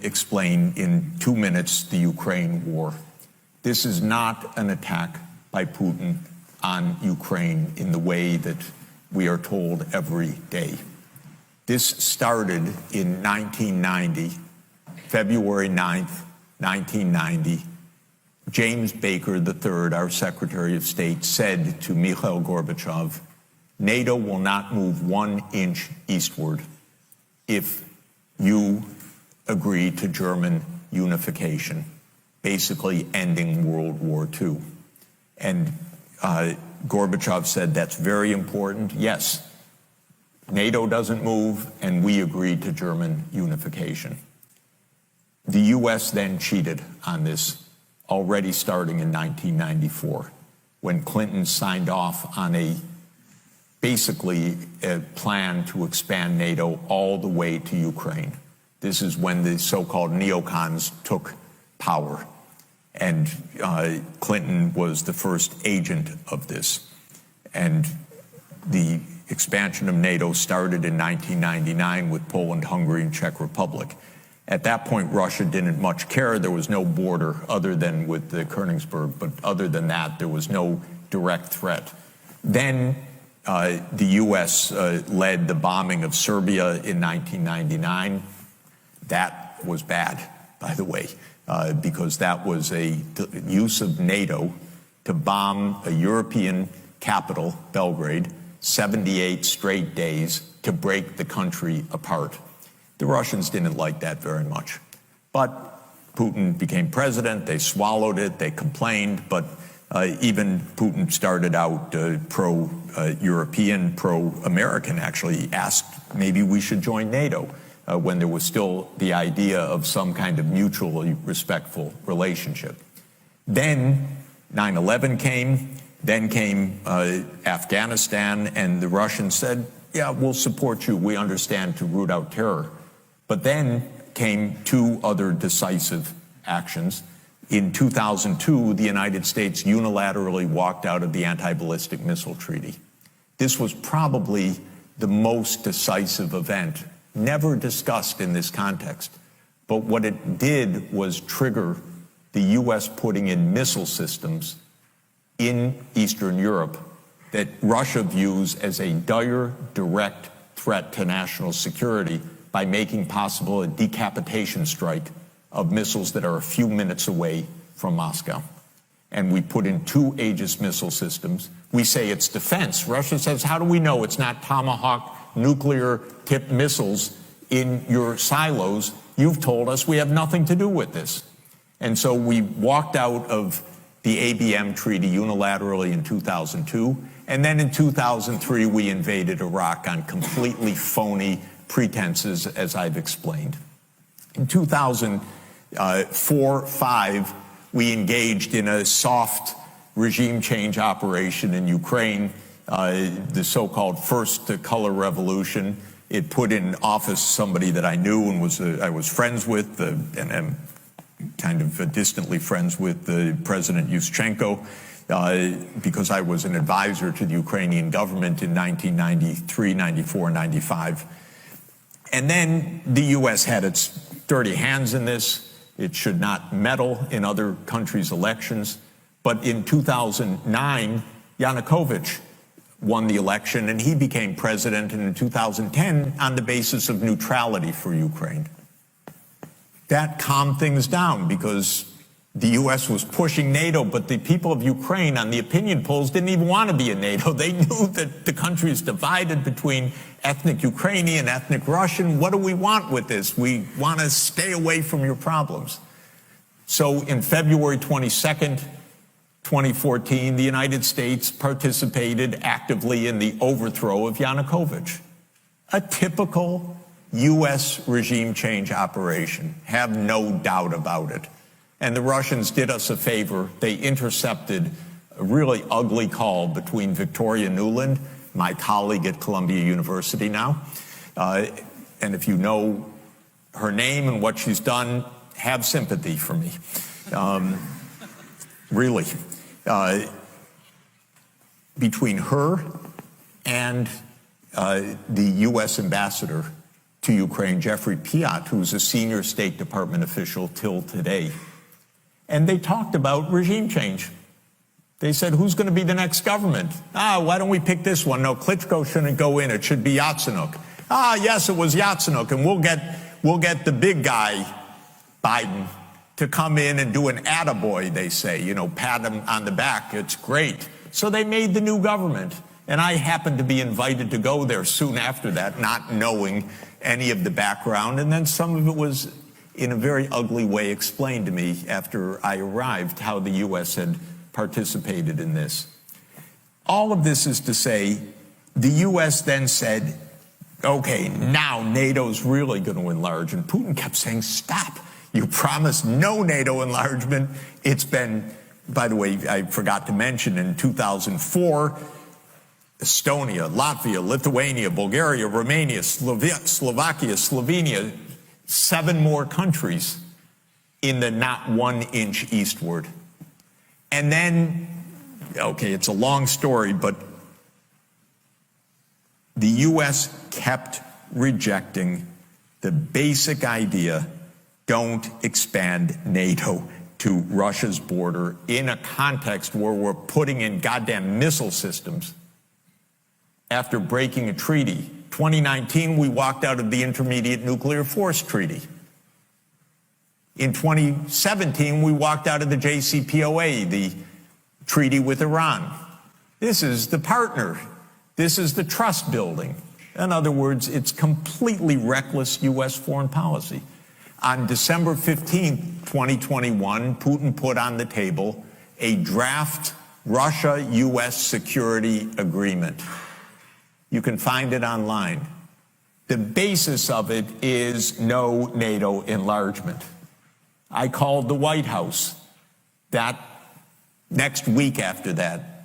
Explain in 2 minutes the Ukraine war. This is not an attack by Putin on Ukraine in the way that we are told every day. This started in 1990, February 9th, 1990. James Baker III, our Secretary of State, said to Mikhail Gorbachev, NATO will not move 1 inch eastward if you agree to German unification, basically ending World War II. And Gorbachev said, that's very important. Yes, NATO doesn't move, and we agreed to German unification. The U.S. then cheated on this, already starting in 1994, when Clinton signed off on basically a plan to expand NATO all the way to Ukraine. This is when the so-called neocons took power, and Clinton was the first agent of this. And the expansion of NATO started in 1999 with Poland, Hungary, and Czech Republic. At that point, Russia didn't much care. There was no border other than with the Königsberg, but other than that, there was no direct threat. Then the U.S. led the bombing of Serbia in 1999. That was bad, by the way, because that was a use of NATO to bomb a European capital, Belgrade, 78 straight days to break the country apart. The Russians didn't like that very much. But Putin became president, they swallowed it, they complained, but even Putin started out pro-European, pro-American, actually asked maybe we should join NATO when there was still the idea of some kind of mutually respectful relationship. Then 9/11 came, then came Afghanistan, and the Russians said, yeah, we'll support you, we understand, to root out terror. But then came 2 other decisive actions. In 2002, the United States unilaterally walked out of the Anti-Ballistic Missile Treaty. This was probably the most decisive event, never discussed in this context. But what it did was trigger the U.S. putting in missile systems in Eastern Europe that Russia views as a dire, direct threat to national security by making possible a decapitation strike of missiles that are a few minutes away from Moscow. And we put in 2 Aegis missile systems. We say it's defense. Russia says, how do we know it's not Tomahawk nuclear-tipped missiles in your silos? You've told us we have nothing to do with this. And so we walked out of the ABM treaty unilaterally in 2002. And then in 2003, we invaded Iraq on completely phony pretenses, as I've explained. In 2004-05, we engaged in a soft regime change operation in Ukraine, the so-called First Color Revolution. It put in office somebody that I knew and I was friends with, and am kind of distantly friends with President Yushchenko, because I was an advisor to the Ukrainian government in 1993, 94, 95. And then the U.S. had its dirty hands in this. It should not meddle in other countries' elections. But in 2009, Yanukovych won the election, and he became president, and in 2010, on the basis of neutrality for Ukraine. That calmed things down because the U.S. was pushing NATO, but the people of Ukraine on the opinion polls didn't even want to be in NATO. They knew that the country is divided between ethnic Ukrainian, ethnic Russian. What do we want with this? We want to stay away from your problems. So in February 22nd, 2014, the United States participated actively in the overthrow of Yanukovych. A typical U.S. regime change operation, have no doubt about it. And the Russians did us a favor. They intercepted a really ugly call between Victoria Nuland, my colleague at Columbia University now, and if you know her name and what she's done, have sympathy for me. Really. Between her and the U.S. ambassador to Ukraine, Jeffrey Piat, who's a senior State Department official till today. And they talked about regime change. They said, who's going to be the next government? Why don't we pick this one? No, Klitschko shouldn't go in. It should be Yatsenyuk. Yes, it was Yatsenyuk, and we'll get the big guy, Biden, to come in and do an attaboy, they say, pat him on the back. It's great. So they made the new government. And I happened to be invited to go there soon after that, not knowing any of the background. And then some of it was, in a very ugly way, explained to me after I arrived, how the U.S. had participated in this. All of this is to say, the U.S. then said, okay, now NATO's really going to enlarge. And Putin kept saying, stop. You promised no NATO enlargement. It's been, by the way, I forgot to mention, in 2004, Estonia, Latvia, Lithuania, Bulgaria, Romania, Slovakia, Slovenia, 7 more countries in the not 1 inch eastward. And then, okay, it's a long story, but the U.S. kept rejecting the basic idea, don't expand NATO to Russia's border in a context where we're putting in goddamn missile systems after breaking a treaty. 2019, we walked out of the Intermediate Nuclear Force Treaty. In 2017, we walked out of the JCPOA, the treaty with Iran. This is the partner. This is the trust building. In other words, it's completely reckless U.S. foreign policy. On December 15, 2021, Putin put on the table a draft Russia-U.S. security agreement. You can find it online. The basis of it is no NATO enlargement. I called the White House that next week after that,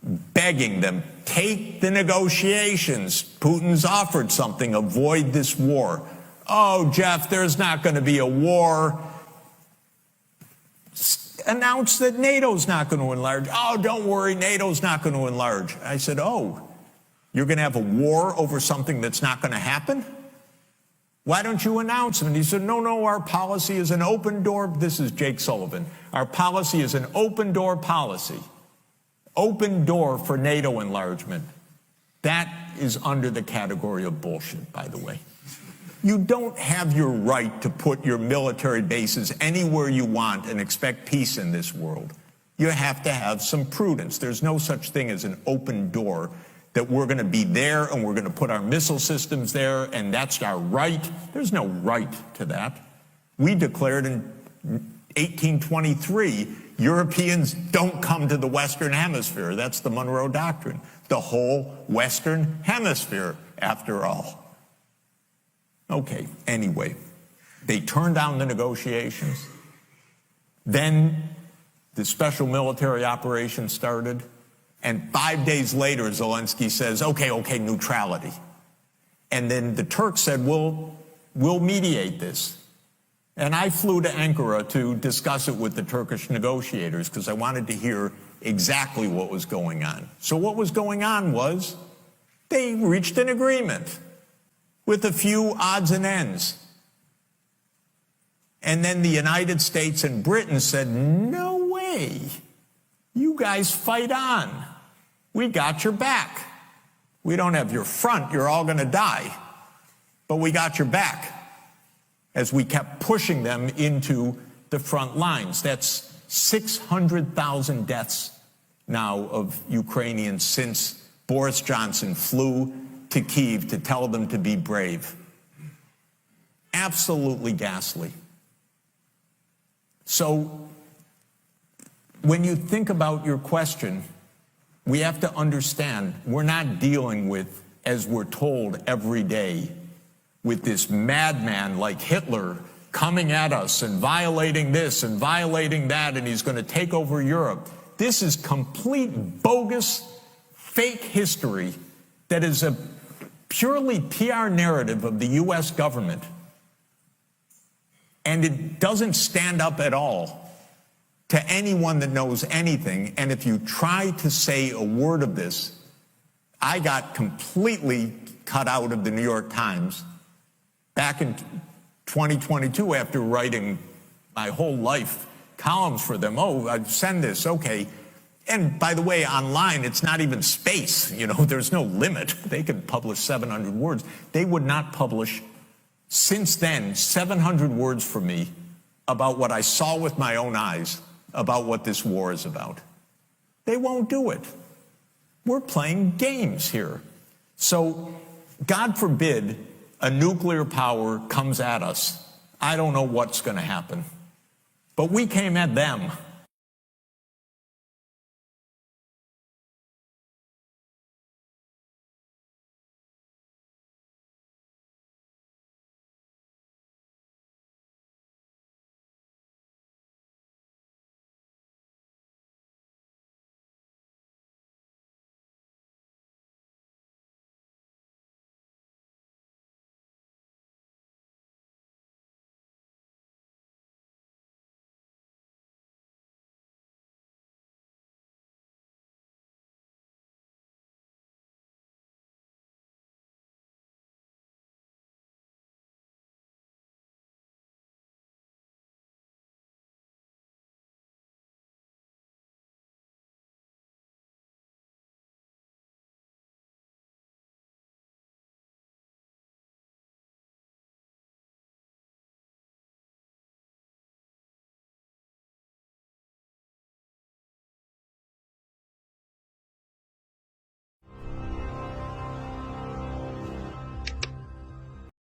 begging them, take the negotiations. Putin's offered something, avoid this war. Oh, Jeff, there's not going to be a war. Announce that NATO's not going to enlarge. Oh, don't worry, NATO's not going to enlarge. I said, oh, you're going to have a war over something that's not going to happen? Why don't you announce it? And he said, no, our policy is an open door. This is Jake Sullivan. Our policy is an open door policy. Open door for NATO enlargement. That is under the category of bullshit, by the way. You don't have your right to put your military bases anywhere you want and expect peace in this world. You have to have some prudence. There's no such thing as an open door that we're going to be there and we're going to put our missile systems there and that's our right. There's no right to that. We declared in 1823, Europeans don't come to the Western Hemisphere. That's the Monroe Doctrine. The whole Western Hemisphere, after all. Okay, anyway, they turned down the negotiations. Then the special military operation started. And 5 days later, Zelensky says, okay, neutrality. And then the Turks said, we'll mediate this. And I flew to Ankara to discuss it with the Turkish negotiators because I wanted to hear exactly what was going on. So what was going on was they reached an agreement with a few odds and ends. And then the United States and Britain said, no way. You guys fight on. We got your back. We don't have your front. You're all going to die. But we got your back as we kept pushing them into the front lines. That's 600,000 deaths now of Ukrainians since Boris Johnson flew to Kyiv to tell them to be brave. Absolutely ghastly. So when you think about your question, we have to understand we're not dealing with, as we're told every day, with this madman like Hitler coming at us and violating this and violating that, and he's going to take over Europe. This is complete bogus, fake history that is a purely PR narrative of the U.S. government. And it doesn't stand up at all to anyone that knows anything. And if you try to say a word of this, I got completely cut out of the New York Times Back in 2022, after writing my whole life columns for them, oh, I'd send this, okay. And by the way, online, it's not even space. You know, there's no limit. They can publish 700 words. They would not publish, since then, 700 words for me about what I saw with my own eyes about what this war is about. They won't do it. We're playing games here. So, God forbid a nuclear power comes at us. I don't know what's going to happen. But we came at them.